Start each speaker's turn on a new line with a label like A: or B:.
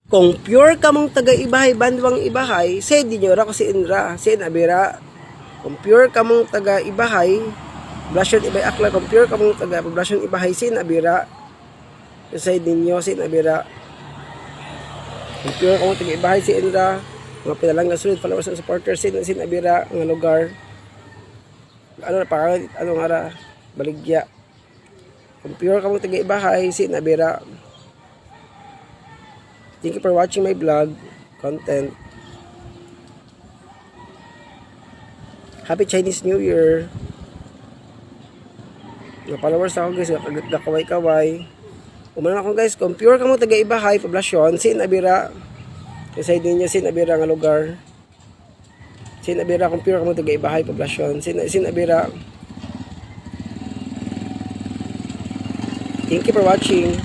A: Kung pure ka mong taga-ibahay, bandwang ibahay, say di nyo ra ko si Indra, si Abira. Kung pure ka mong taga-ibahay, poblasyon ibay akla, kung pure ka mong taga-poblasyon ibahay, si Abira. Say din nyo, si Abira. Kung pure ka mong taga-ibahay, si Indra. Mga pinalang na sunod, followers and supporters, si Abira, ang lugar. Ano nga ra, Baligya. Kung pure ka mong taga-ibahay, si Abira. Thank you for watching my vlog content. Happy Chinese New Year. Mga followers ako guys, nakaway-kaway. Umano ako guys, kung pure ka mo taga-ibahay, poblasyon, sin Abira. Kasi din niya sin Abira nga lugar. Sin Abira, kung pure ka mo taga-ibahay, poblasyon, sin Abira. Thank you for watching.